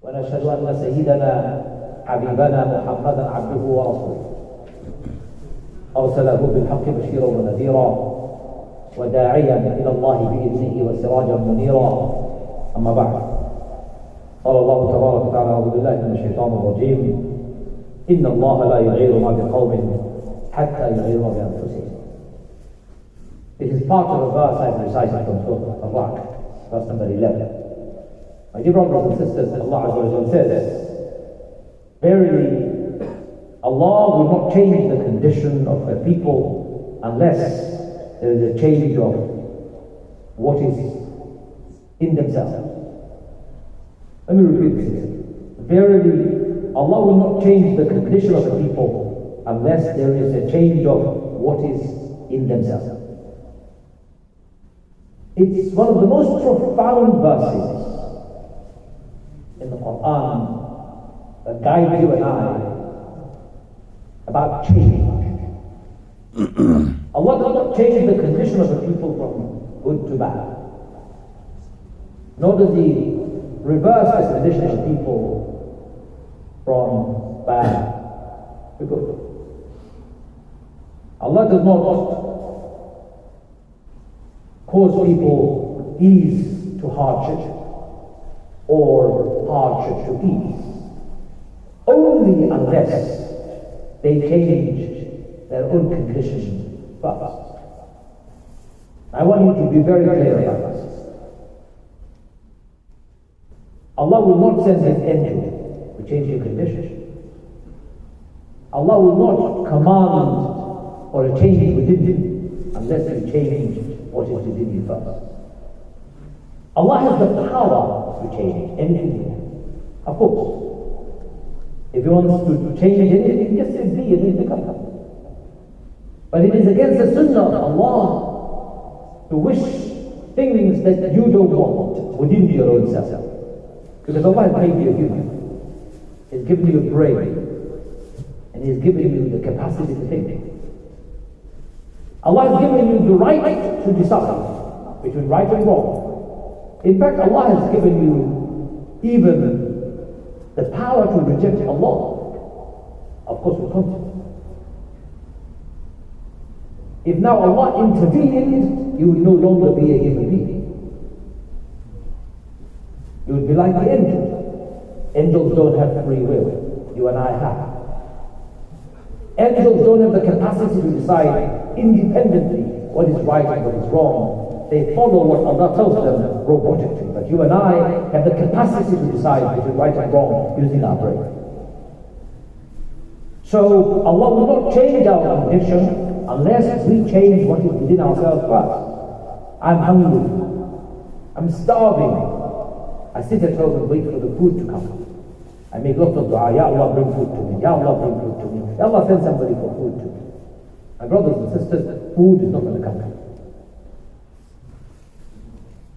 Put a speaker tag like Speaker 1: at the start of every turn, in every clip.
Speaker 1: ونشهد أن سيدنا حبيبنا محمدا عبده ورسوله أرسله بالحق بشيرا ونذيرا وداعيا إلى الله بإذنه وسراجا منيرا. أما بعد، قال الله تبارك وتعالى: أعوذ بالله من الشيطان الرجيم: إن الله لا يغير ما بقوم حتى يغيروا ما بأنفسهم. It is part of a verse I've recited from Surah Al-Ra'd, verse number 11. My dear brothers and sisters, Allah Azza wa Jalla says, verily, Allah will not change the condition of a people unless there is a change of what is in themselves. Let me repeat this again. Verily, Allah will not change the condition of a people unless there is a change of what is in themselves. It's one of the most profound verses in the Quran that guides you and I about change. Allah does not change the condition of the people from good to bad, nor does He reverse the condition of the people from bad to good. Allah does not cause people ease to hardship or hardship to ease, only unless they change their own conditions first. I want you to be very clear about this. Allah will not send His angel to change your condition. Allah will not command for a change within you unless you change what is within you first. Allah has the power to change anything. Of course, if He wants to change anything, just be and it will become. But it is against the sunnah of Allah to wish things that you don't want within your own self. Because Allah has made you a human. He's given you a brain, and He's given you the capacity to think. Allah has given you the right to decide between right and wrong. In fact, Allah has given you even the power to reject Allah. Of course, with conscience. If now Allah intervened, you would no longer be a human being. You would be like the angels. Angels don't have free will. You and I have. Angels don't have the capacity to decide independently what is right and what is wrong. They follow what Allah tells them robotically. But you and I have the capacity to decide between right and wrong using our brain. So Allah will not change our condition unless we change what is within ourselves first. I'm hungry. I'm starving. I sit at home and wait for the food to come. I make lots of dua. Ya Allah, bring food to me. Ya Allah, bring food to me. Ya Allah, send somebody for food to me. My brothers and sisters, food is not going to come.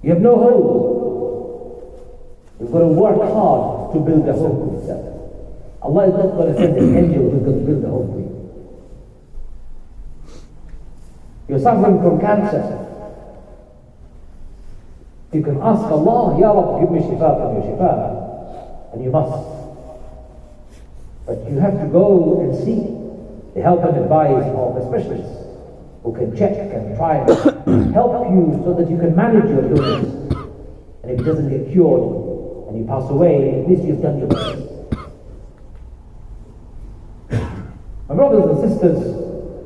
Speaker 1: You have no home. You've got to work hard to build a home for yourself. Allah is not going to send an angel who's going to build a home for you. You're suffering from cancer. You can ask Allah, Ya Rabbi, give me shifa from your shifa. And you must. But you have to go and seek the help and advice of a specialist who can check and try and help you so that you can manage your illness. And if it doesn't get cured and you pass away, at least you've done your best. My brothers and sisters,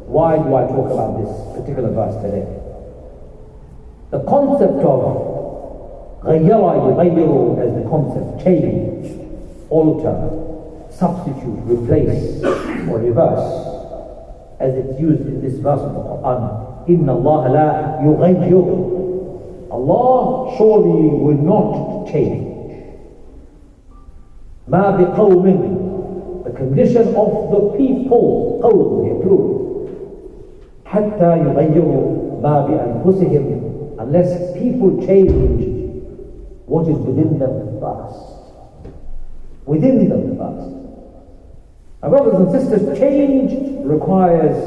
Speaker 1: why do I talk about this particular verse today? The concept of غَيَّرَ يُغَيِّرُ as the concept, change, alter, substitute, replace, or reverse, as it's used in this verse of the Quran. إِنَّ اللَّهَ لَا يُغَيِّرُ. Allah surely will not change. مَا بِقَوْمٍ, the condition of the people, قَوْم, plural. حَتَّى يُغَيِّرُ مَا بِأَنفسهم, unless people change what is within them first. Within them first. My brothers and sisters, change requires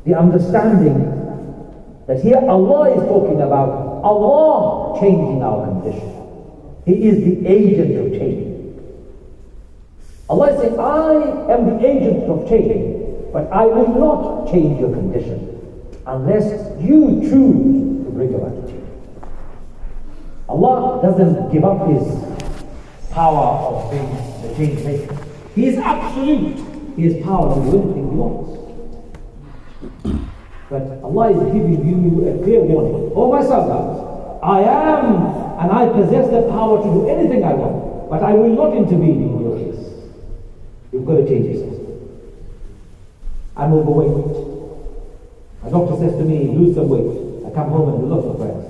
Speaker 1: the understanding that here Allah is talking about Allah changing our condition. He is the agent of change. am the agent of change, but I will not change your condition unless you choose to bring about change. Allah doesn't give up His power of being the change maker. He is absolute. He has power to do anything He wants. But Allah is giving you a clear warning. Oh my sons, I am and I possess the power to do anything I want, but I will not intervene in your case. You've got to change yourself. I'm overweight. My doctor says to me, lose some weight. I come home and do lots of prayers.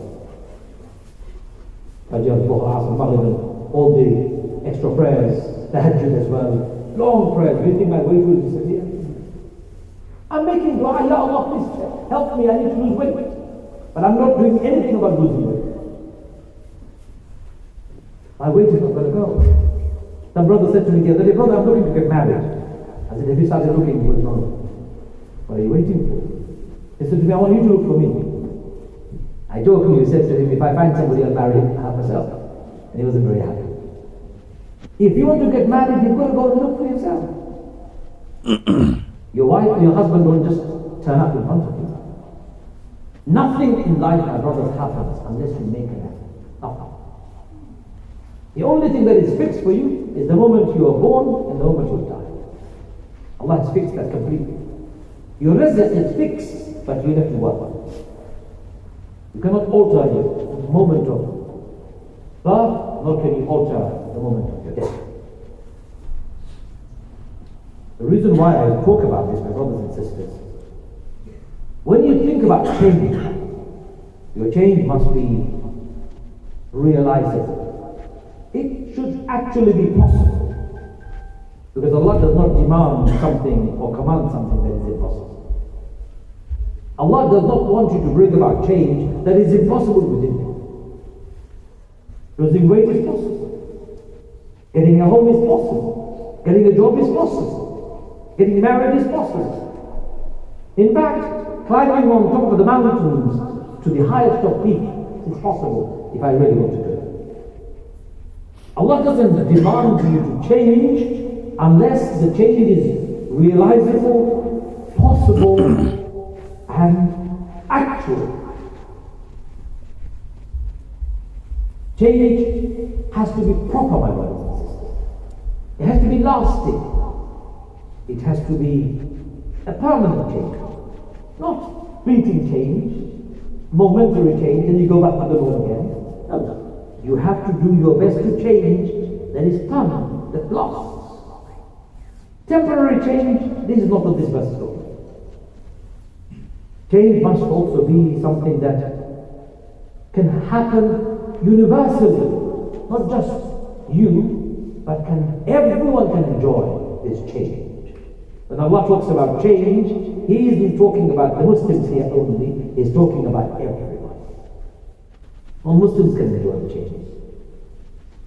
Speaker 1: Fajr, Dhuhr, Asr, Maghrib, and all the extra prayers, Tahajjud as well. Long prayers. Do you think my weight will disappear? I'm making dua, Ya Allah, please help me, I need to lose weight. But I'm not doing anything about losing weight. My weight is not going to go. Some brother said to me the other day, brother, I'm looking to get married. I said, have you started looking? He goes, no. What are you waiting for? He said to me, I want you to look for me. I jokingly said to him, if I find somebody, I'll marry him myself. And he wasn't very happy. If you want to get married, you've got to go and look for yourself. Your wife or your husband don't just turn up in front of you. Nothing in life, my brothers, happens unless you make an effort. Nothing. The only thing that is fixed for you is the moment you are born and the moment you die. Allah has fixed that completely. Your rizq is fixed, but you have to work on it. You cannot alter your moment of birth, nor can you alter the moment of your death. The reason why I talk about this, my brothers and sisters, when you think about change, your change must be realizable. It should actually be possible. Because Allah does not demand something or command something that is impossible. Allah does not want you to bring about change that is impossible within you. Losing weight is possible. Getting a home is possible. Getting a job is possible. Getting married is possible. In fact, climbing on top of the mountains to the highest of peaks is possible if I really want to do it. Allah doesn't demand you to change unless the change is realizable, possible, and actual. Change has to be proper, my brothers and sisters. It has to be lasting. It has to be a permanent change. Not fleeting change, momentary change, and you go back to the norm again. No. You have to do your best to change that is permanent, that lasts. Temporary change, this is not what this verse is talking about. Change must also be something that can happen universally, not just you, but everyone can enjoy this change. When Allah talks about change, He isn't talking about the Muslims here only, He's talking about everyone. All Muslims can enjoy the changes.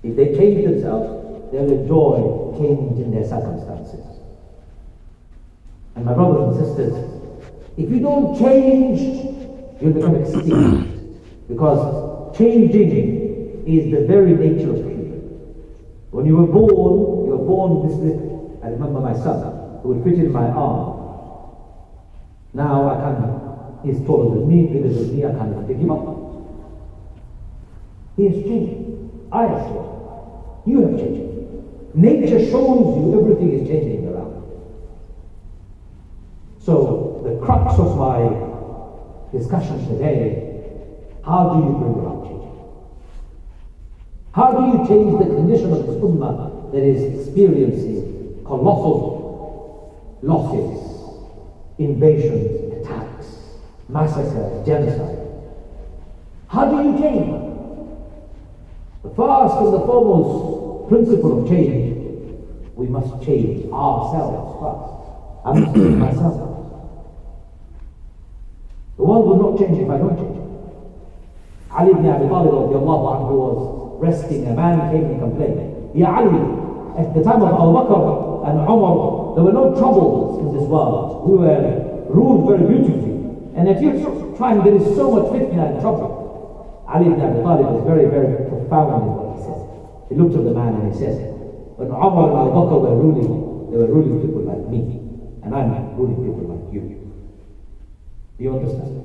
Speaker 1: If they change themselves, they'll enjoy change in their circumstances. And my brothers and sisters, if you don't change, you'll become extinct. Because changing is the very nature of people. When you were born this little. I remember my son, who would fit in my arm. Now I can't, he's taller than me, bigger than me, I can't even pick him up. He has changed. I have changed. You have changed. Nature shows you everything is changing around. So, the crux of my discussion today, how do you bring about change? How do you change the condition of this ummah that is experiencing colossal losses, invasions, attacks, massacres, genocide? How do you change? The first and the foremost principle of change, we must change ourselves first. I must change myself. The world will not change if I don't change. Ali ibn Abi Talib radiallahu anhu was resting. A man came and complained, Ya Ali, at the time of Abu Bakr and Umar, there were no troubles in this world. We were ruled very beautifully. And at your time, there is so much fitna and trouble. Ali ibn Abi Talib was very, very profound in what he said. He looked at the man and he said, when Umar and Abu Bakr were ruling, they were ruling people like me, and I'm ruling people like you. Do you understand?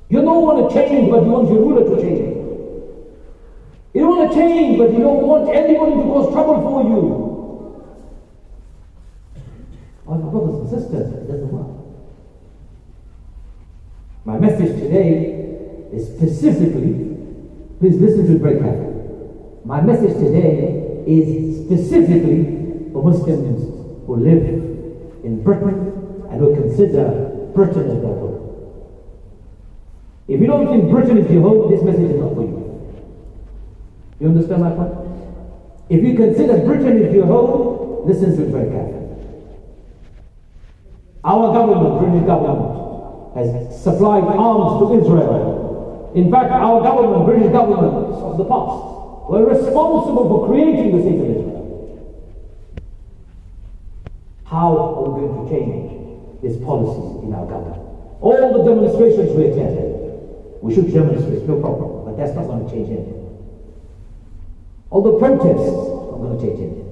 Speaker 1: You don't want to change, but you want your ruler to change. You don't want to change, but you don't want anybody to cause trouble for you. Oh, my brothers and sisters, it doesn't work. My message today is specifically, please listen to it very carefully. My message today is specifically for Muslims who live in Britain and who consider Britain as their home. If you don't think Britain is your home, this message is not for you. You understand my point? If you consider Britain is your home, listen to it very carefully. Our government, British government, has supplied arms to Israel. In fact, our government, British governments of the past, were responsible for creating the state of Israel. How are we going to change this policy in our government? All the demonstrations we attended, we should demonstrate, no problem, but that's not going to change anything. All the protests are going to change anything.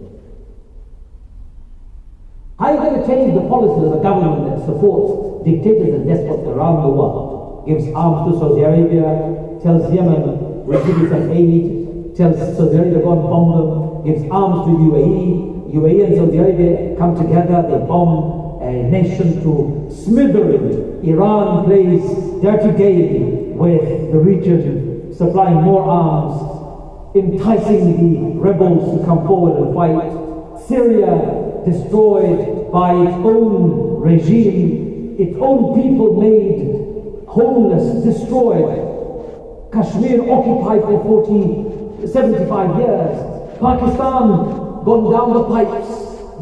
Speaker 1: How are you going to change the policies of a government that supports dictators and despots around the world, gives arms to Saudi Arabia, tells Yemen, we'll give you some aid, tells Saudi Arabia to go and bomb them, gives arms to UAE and Saudi Arabia come together, they bomb a nation to smithereens. Iran plays dirty game with the region, supplying more arms, enticing the rebels to come forward and fight. Syria destroyed by its own regime, its own people made homeless, destroyed. Kashmir occupied for 75 years. Pakistan gone down the pipes.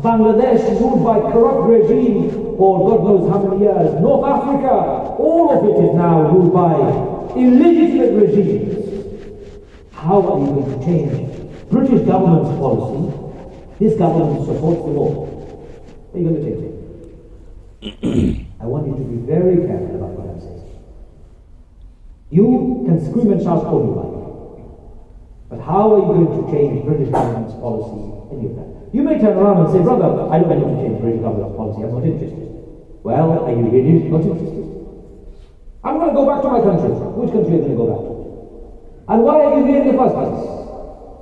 Speaker 1: Bangladesh ruled by corrupt regime for God knows how many years. North Africa, all of it is now ruled by illegitimate regimes. How are you going to change British government's policy? This government supports the law. How are you going to change it? I want you to be very careful about what I'm saying. You can scream and shout all you like. But how are you going to change British government's policy in your country? You may turn around and say, brother, I don't want to change British government's policy, I'm not interested. Well, are you really not interested? I'm going to go back to my country. Which country are you going to go back to? And why are you here in the first place?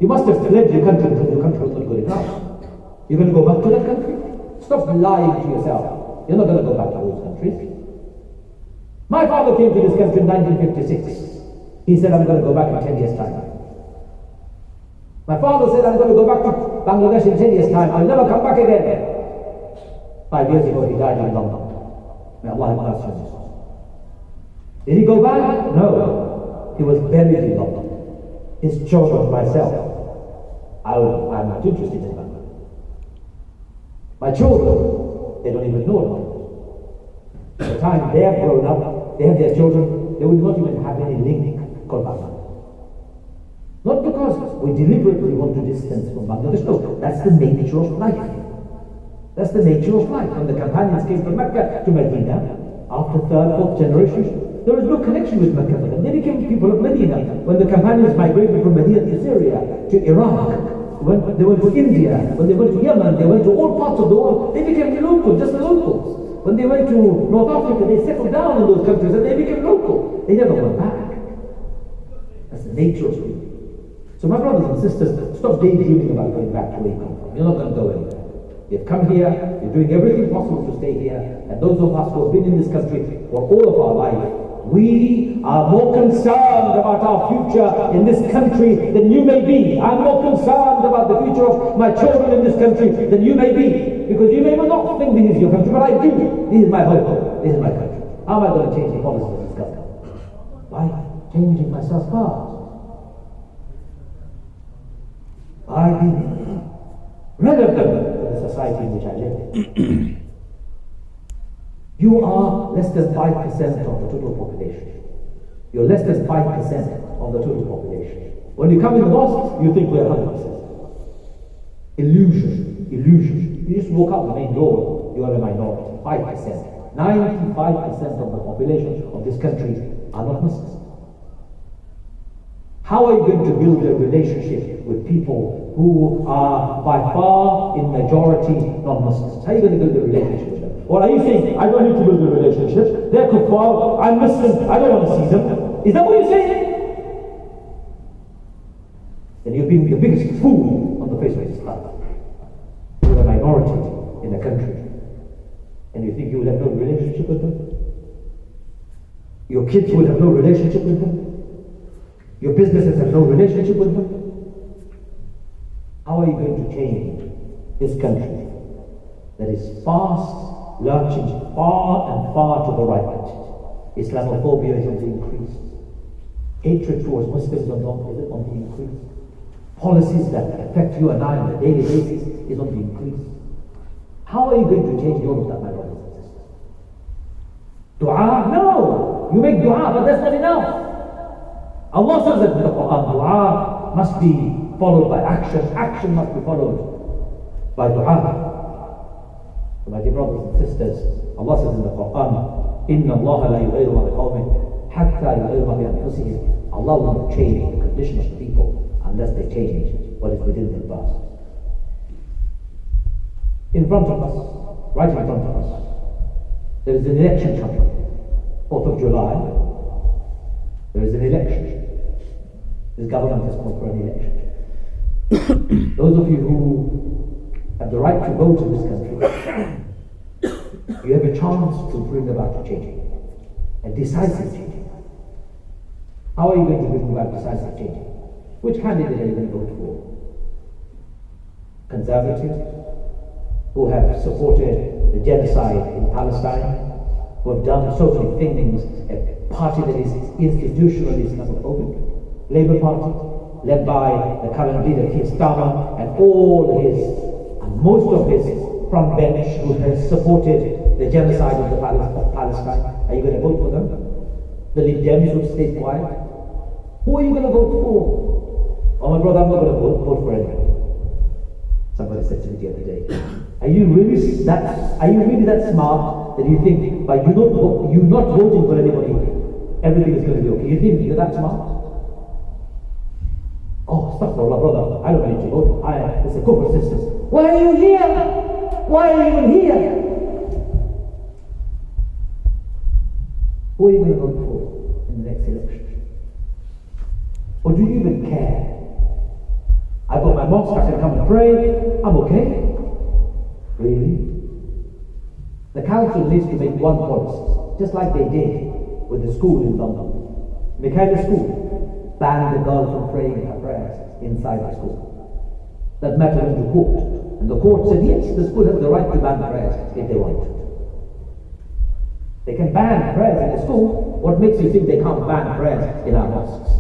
Speaker 1: You must have fled your country because your country was not good enough. You're going to go back to that country? Stop lying to yourself. You're not going to go back to those countries. My father came to this country in 1956. He said, I'm going to go back in 10 years' time. My father said, I'm going to go back to Bangladesh in 10 years' time. I'll never come back again. 5 years ago, he died in London. May Allah have mercy on his soul. Did he go back? No. He was buried in London. His children, myself, I'm not interested in that. My children, they don't even know about it. By the time they have grown up, they have their children, they will not even have any link called Bangladesh. Not because we deliberately want to distance from Bangladesh, no, that's the nature of life. That's the nature of life. When the companions came from Mecca to Medina, after third, fourth generation, there was no connection with Mecca for them. They became people of Medina. When the companions migrated from Medina to Syria, to Iraq, when they went to India, when they went to Yemen, they went to all parts of the world, they became local, just the locals. When they went to North Africa, they settled down in those countries and they became local. They never went back. That's the nature of people. So my brothers and sisters, stop daydreaming about going back to where you come from. You're not going to go anywhere. You've come here, you're doing everything possible to stay here, and those of us who have been in this country for all of our life, we are more concerned about our future in this country than you may be. I'm more concerned about the future of my children in this country than you may be, because you may not think this is your country, but I do. This is my home. This is my country. How am I going to change the policy of this government? By changing myself first. By being relevant to the society in which I live. You are less than 5% of the total population. You're less than 5% of the total population. When you come in the mosque, you think we're 100%. Illusion. You just walk out the main door, you are a minority. 5%. 95% of the population of this country are not Muslims. How are you going to build a relationship with people who are by far in majority non-Muslims. How are you going to build a relationship with them? Or are you saying, I don't need to build a relationship, they're kuffar, I'm Muslim, I don't want to see them? Is that what you're saying? Then you're being the biggest fool on the face of Islam. You're a minority in a country. And you think you will have no relationship with them? Your kids will have no relationship with them? Your businesses have no relationship with them? How are you going to change this country that is fast lurching far and far to the right? Islamophobia is on the increase. Hatred towards Muslims is on the increase. Policies that affect you and I on a daily basis is on the increase. How are you going to change all of that, my brothers and sisters? Dua? No! You make dua, but that's not enough. Allah says that in the Quran, dua must be followed by action. Action must be followed by dua. So my dear brothers and sisters, Allah says in the Quran, إِنَّ اللَّهَ لَا يُغَيْرُ مَا بِقَوْمٍ حَتَّى يُغَيْرُ مَا بِأَنفسِهِمْ. Allah will not change the condition of the people unless they change what is within themselves. In front of us, right in front of us, there is an election coming. 4th of July, there is an election. This government has called for an election. Those of you who have the right to vote in this country, you have a chance to bring about a change, a decisive change. How are you going to bring about decisive change? Which candidate are you going to vote for? Conservatives, who have supported the genocide in Palestine, who have done so many things, a party that is institutionally Islamophobic, Labour Party, led by the current leader, Keir Starmer, and most of his front bench who has supported the genocide of Palestine. Are you going to vote for them? The Lib Dems who stay quiet? Who are you going to vote for? Oh my brother, I'm not going to vote for anyone. Somebody said to me the other day, are you really that smart that you think by you not voting for anybody, everything is going to be okay? You think you're that smart? Oh, astaghfirullah, brother, I don't need to vote. It's a corporate system. Why are you here? Why are you even here? Who are you going to vote for in the next election? Or do you even care? I've got my mosque, I can come and pray, I'm okay. Really? The council needs to make one policy, just like they did with the school in London. Michaela School banned the girls from praying their prayers inside the school. That matter went to court. And the court said, yes, the school has the right to ban prayers if they want to. They can ban prayers in the school. What makes you think they can't ban prayers in our mosques?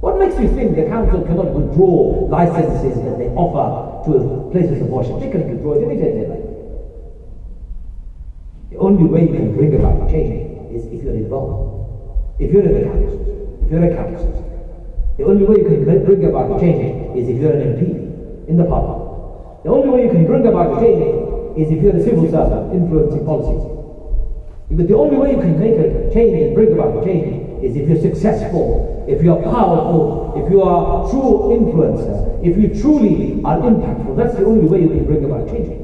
Speaker 1: What makes you think the council cannot withdraw licenses that they offer to places of worship? They can withdraw it anytime they like. The only way you can bring about change is if you're involved. If you're in the council, if you're a council. The only way you can bring about change is if you're an MP in the parliament. The only way you can bring about change is if you're a civil servant influencing policies. But the only way you can make a change and bring about change is if you're successful, if you're powerful, if you are a true influencer, if you truly are impactful. That's the only way you can bring about change.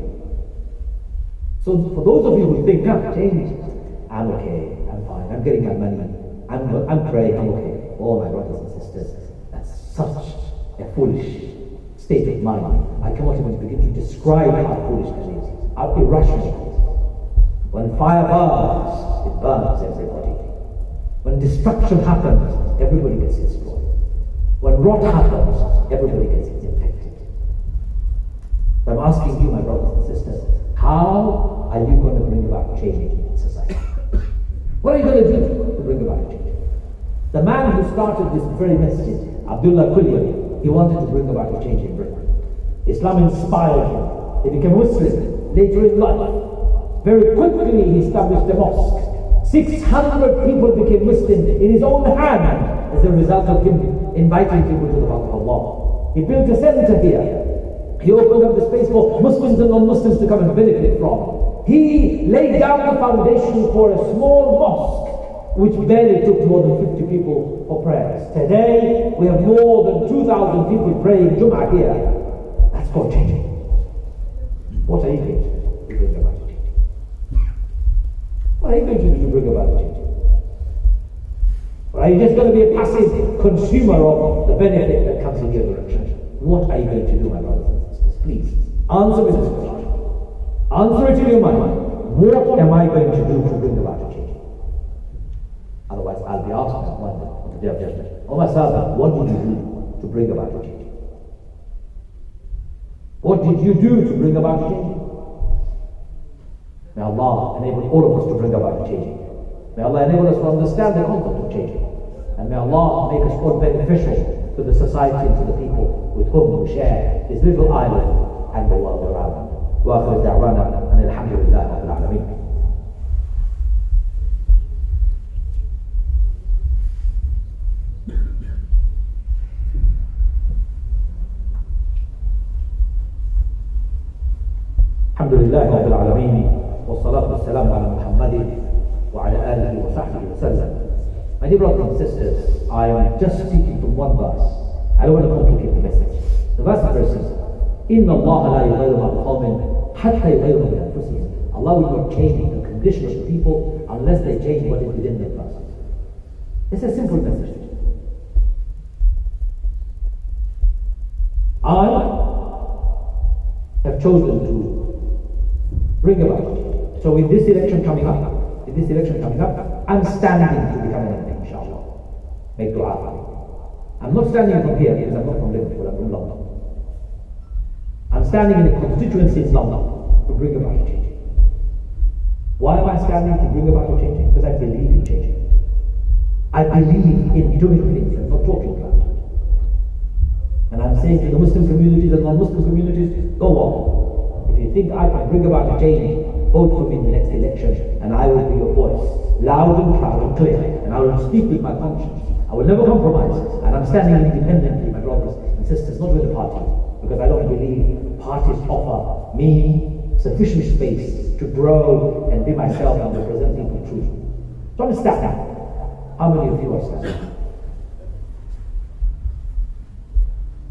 Speaker 1: So for those of you who think, change, I'm okay, I'm fine, I'm getting my money, I'm praying, I'm okay. Oh my brothers and sisters, that's such a foolish state of mind. I cannot even begin to describe how foolish it is, how irrational it is. When fire burns, it burns everybody. When destruction happens, everybody gets destroyed. When rot happens, everybody gets infected. So I'm asking you, my brothers and sisters, how are you going to bring about change in society? What are you going to do to bring about change? The man who started this very message, Abdullah Kulli, he wanted to bring about a change in Britain. Islam inspired him. He became Muslim later in life. Very quickly he established a mosque. 600 people became Muslim in his own hand as a result of him inviting people to the path of Allah. He built a center here. He opened up the space for Muslims and non-Muslims to come and benefit from. He laid down the foundation for a small mosque which barely took more than 50 people for prayers. Today we have more than 2,000 people praying Jum'ah here. for changing. What are you going to do to bring about change? What are you going to do to bring about change? Or are you just going to be a passive consumer of the benefit that comes in your direction? What are you going to do, my brothers and sisters? Please, answer me this question. Answer it in your mind. What am I going to do to bring about a change? Otherwise, I'll be asked on the day of judgment, "Oh my servant, what did you do to bring about a change? What did you do to bring about a change?" May Allah enable all of us to bring about a change. May Allah enable us to understand the concept of changing. And may Allah make us all beneficial to the society and to the people with whom we share this little island and the world around. وآخر دعوانا أن الحمد لله رب العالمين. الحمد لله رب العالمين والصلاة والسلام على محمد وعلى آله وصحبه وسلم. My dear brothers and sisters, I am just speaking from one verse. I don't want to complicate the message. The verse is very simple. إن الله لا يغير ما بقوم حتى يغيروا بأنفسهم. Allah will not change the condition of the people unless they change what is within them first. It's a simple message. I have chosen to bring about change. So in this election coming up, I'm standing to become an MP, inshallah. Make dua for me. I'm not standing from here because I'm not from Liverpool, I'm from London. I'm standing in a constituency in London to bring about a change. Why am I standing to bring about a change? Because I believe in changing. I believe in doing things and not talking about it. And I'm saying to the Muslim communities and non-Muslim communities, go on. If you think I can bring about a change, vote for me in the next election and I will be your voice, loud and proud and clear, and I will speak with my conscience. I will never compromise, and I'm standing independently, my brothers and sisters, not with the party, because I don't believe parties offer me sufficient space to grow and be myself and represent people truth. So understand that. How many of you are standing?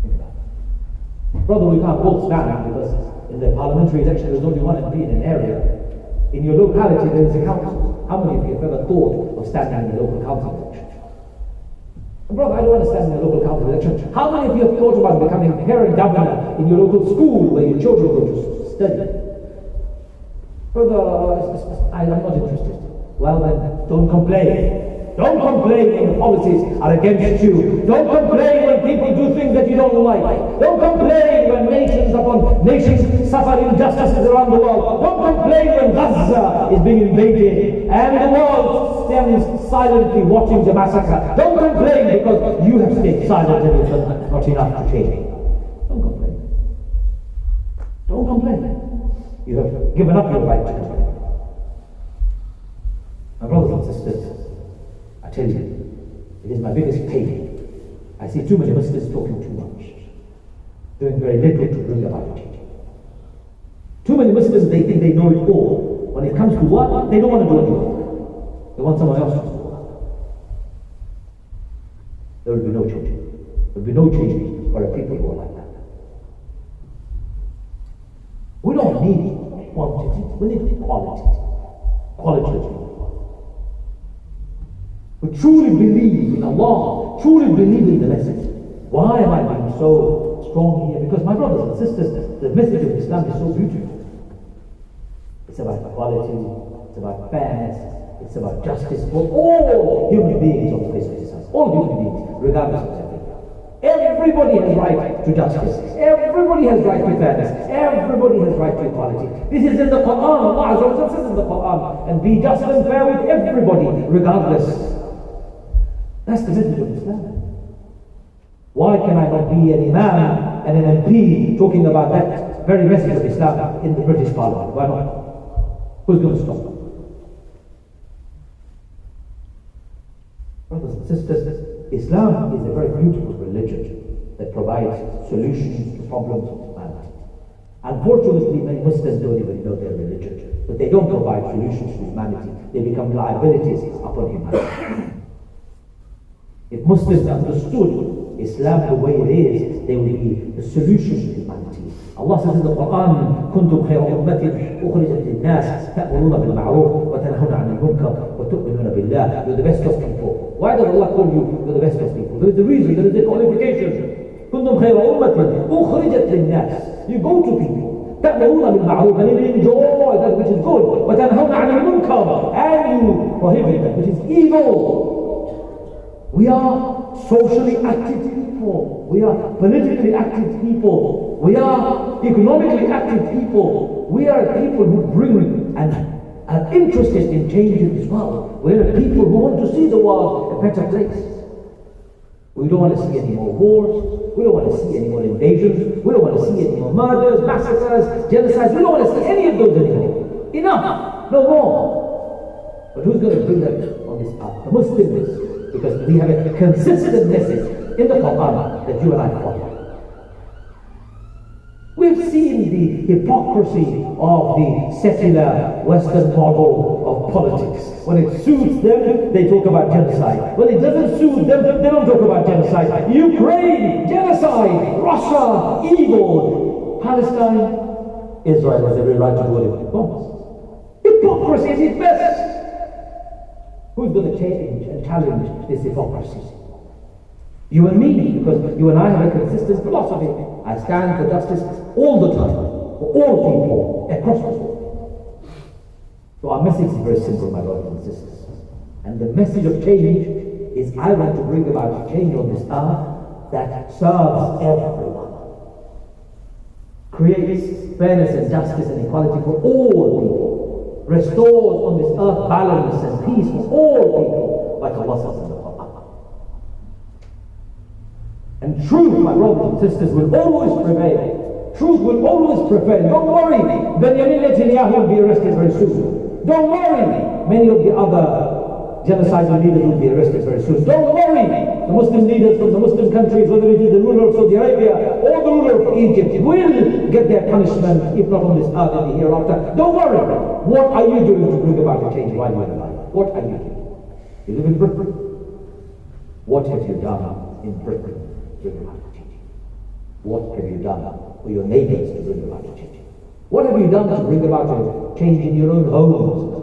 Speaker 1: Think about it. Brother, we can't all stand because in the parliamentary election there's only one MP in an area. In your locality there is a council. How many of you have ever thought of standing in the local council election? Brother, I don't want to stand in the local council election. How many of you have thought about becoming parent governor in your local school where your children go to study? Brother, I'm not interested. Well then, don't complain. Don't complain when the policies are against you. Don't complain when people do things that you don't like. Don't complain when nations upon nations suffer injustices around the world. Don't complain when Gaza is being invaded and the world stands silently watching the massacre. Don't complain because you have stayed silent and you've done not enough to change. Don't complain. Don't complain. You have given up your right to complain. My brothers and sisters, I tell you, it is my biggest pain. I see too many Muslims talking too much, doing very little to bring about change. Too many Muslims, they think they know it all. When it comes to work, they don't want to do any work. They want someone else to do work. There will be no change. There will be no change for a people who are like that. We don't need quantity, we need quality. Quality of people. We truly believe in Allah, truly believe in the message. Why am I being so strong here? Because my brothers and sisters, the message of Islam is so beautiful. It's about equality, it's about fairness, it's about justice for all human beings on the face of this earth. All human beings, regardless of their faith. Everybody has right to justice. Everybody has right to fairness. Everybody has right to equality. This is in the Quran. Allah Azza wa Jalla says in the Quran. And be just and fair with everybody, regardless. That's the message of Islam. Why can I not be an Imam and an MP talking about that very message of Islam in the British Parliament? Why not? Who's going to stop them? Brothers and sisters, Islam is a very beautiful religion that provides solutions to problems of humanity. Unfortunately, many Muslims don't even know their religion, but they don't provide solutions to humanity. They become liabilities upon humanity. If Muslims understood Islam the way it is, there will be the solution to humanity. Allah says in the Quran, كنتم خير أمة أخرجت للناس تأمرون بالمعروف وتنهون عن المنكر وتؤمنون بالله. You're the best of people. Why does Allah call you you're the best of people? There is a reason, there is a qualification. كنتم خير أمة أخرجت للناس. You go to people. تأمرون بالمعروف and you enjoy that which is good. وتنهون عن المنكر and you prohibit that which is evil. We are socially active people. We are politically active people. We are economically active people. We are people who bring and are interested in changing this world. We are people who want to see the world a better place. We don't want to see any more wars. We don't want to see any more invasions. We don't want to see any more murders, massacres, genocides. We don't want to see any of those anymore. Enough. No more. But who's going to bring that on this path? The Muslims. Because we have a consistent message in the Quran that you and I follow. We've seen the hypocrisy of the secular Western model of politics. When it suits them, they talk about genocide. When it doesn't suit them, they don't talk about genocide. Ukraine, genocide. Russia, evil. Palestine, Israel has every right to do what it wants. Hypocrisy is its best. Who's going to change and challenge this hypocrisy? You and me, because you and I have a consistent philosophy. I stand for justice all the time, for all people, across the world. So our message is very simple, my brothers and sisters. And the message of change is I want to bring about a change on this earth that serves everyone. Creates fairness and justice and equality for all people. Restores on this earth balance and peace for all people, like Allah says in the Quran. And truth, my brothers and sisters, will always prevail. Truth will always prevail. Don't worry, Benjamin Netanyahu will be arrested very soon. Don't worry, many of the other genocidal leaders will be arrested very soon. Don't worry, the Muslim leaders from the Muslim countries, whether it is the ruler of Saudi Arabia or the ruler of Egypt, will get their punishment, if not on this earth, in the hereafter. Don't worry. What are you doing to bring about a change while you're alive? What are you doing? You live in Britain. What have you done in Britain to bring about a change? What have you done for your neighbors to bring about a change? What have you done to bring about a change in your own homes?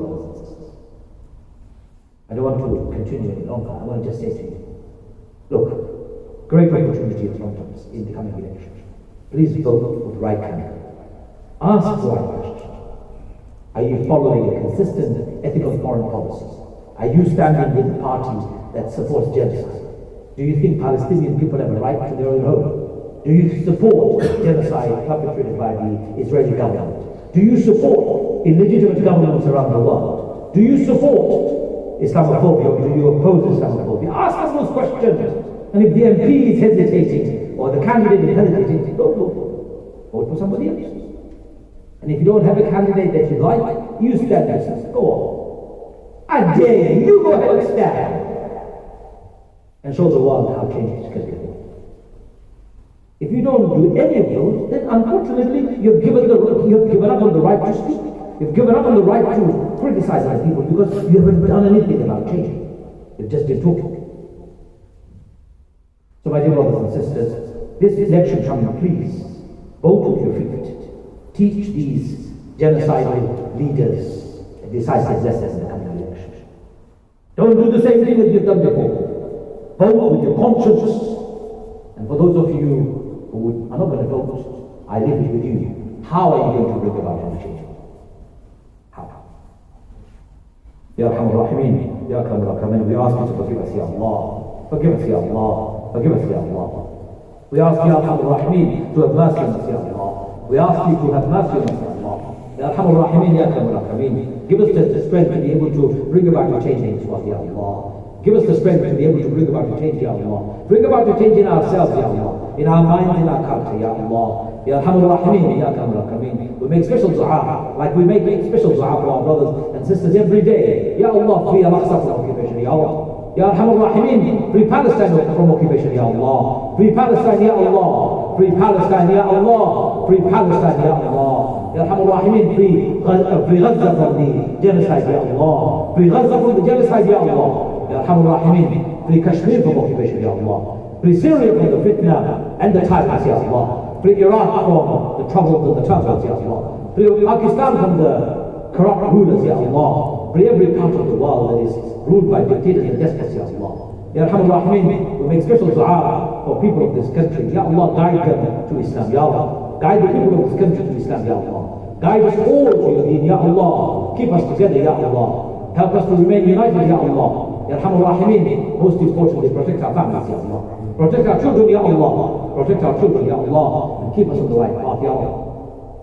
Speaker 1: I don't want to continue any longer. I want to just say to you, look, great opportunity in front of us in the coming election. Please vote for the right candidate. Ask the right questions. Are you following a consistent ethical foreign policy? Are you standing with the party that supports genocide? Do you think Palestinian people have a right to their own home? Do you support genocide perpetrated by the Israeli government? Do you support illegitimate governments around the world? Do you support Islamophobia, or do you oppose Islamophobia? Ask us those questions. And if the MP is hesitating, or the candidate is hesitating, don't vote. Vote for somebody else. And if you don't have a candidate that you like, you stand yourself. Go on. I dare you. You go ahead and stand. And show the world how change is going. If you don't do any of those, then unfortunately you've given up on the right to speak. You've given up on the right to criticize other people because you haven't done anything about changing. You've just been talking. So my dear brothers and sisters, this election coming, please, vote with your feet. Teach these genocidal leaders decisive lessons in the coming election. Don't do the same thing that you've done before. Vote with your conscience. And for those of you who are not going to vote, I leave it with you. How are you going to bring about any change? Ya Arhamar Rahimin, Ya Akramul Akramin, we ask you to forgive us, Ya Allah. Forgive us, Ya Allah. Forgive us, Ya Allah. We ask Ya Arhamar Rahimin to have mercy on us, Ya Allah. We ask you to have mercy on us, Ya Allah. Ya Arhamar Rahimin, Ya Akramul Akramin, give us the strength to be able to bring about a change in this world, Ya Allah. Give us the strength to be able to bring about a change, Ya Allah. Bring about a change in ourselves, Ya Allah. In our minds, in our culture, Ya Allah. Ya Arhamar Rahimin, Ya Akramul Akramin. We make special dua, like we make special dua for our brothers and sisters every day. Ya Allah, free Al-Aqsa from occupation, Ya Allah. Ya Arhamar Rahimin, free Palestine from occupation, Ya Allah. Free Palestine, Ya Allah. Free Palestine, Ya Allah. Free Palestine, Ya Allah. Ya Arhamar Rahimin, free Gaza from the genocide, Ya Allah. Free Gaza from the genocide, Ya Allah. Ya Arhamar Rahimin, free Kashmir from occupation, Ya Allah. Free Syria from the fitna and the tightness, Ya Allah. Free Iraq from the troubles and the turmoils, Ya Allah. Free Pakistan from the corrupt rulers, Ya Allah. Free every part of the world that is ruled by dictators and despots, Ya Allah. Ya Arhamar Rahimin, we make special dua for people of this country. Ya Allah, guide them to Islam, Ya Allah. Guide the people of this country to Islam, Ya Allah. Guide us all to your deen, Ya Allah. Keep us together, Ya Allah. Help us to remain united, Ya Allah. Ya Arhamar Rahimin, most importantly, protect our families, Ya Allah. Protect our children, Ya Allah. Protect our children, Ya Allah. And keep us on the right path, Ya Allah.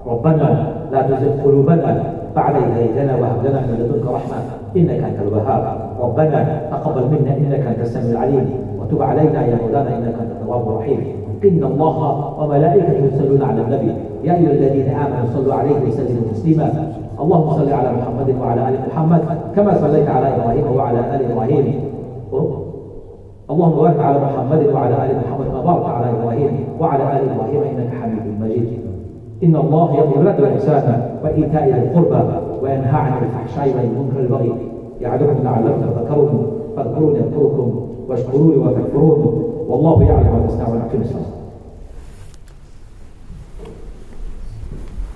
Speaker 1: ربنا لا تزغ قلوبنا بعد إذ هديتنا وهب لنا من لدنك رحمة إنك أنت الوهاب. ربنا تقبل منا إنك أنت السميع العليم وتب علينا يا مولانا إنك أنت التواب الرحيم. إن الله وملائكته يصلون على النبي يا أيها الذين آمنوا صلوا عليه وسلموا تسليما. اللهم صل على محمد وعلى آل محمد كما صليت على إبراهيم وعلى آل إبراهيم. اللهم بارك على محمد وعلى آل محمد كما باركت على إبراهيم وعلى آل إبراهيم إنك حميد مجيد. إن الله يأمر بالعدل والإحسان وإيتاء ذي القربى وينهى عن الفحشاء والمنكر والبغي يعظكم لعلكم تذكرون. فاذكروني أذكركم واشكروني وتكفرون والله يعلم ما تصنعون.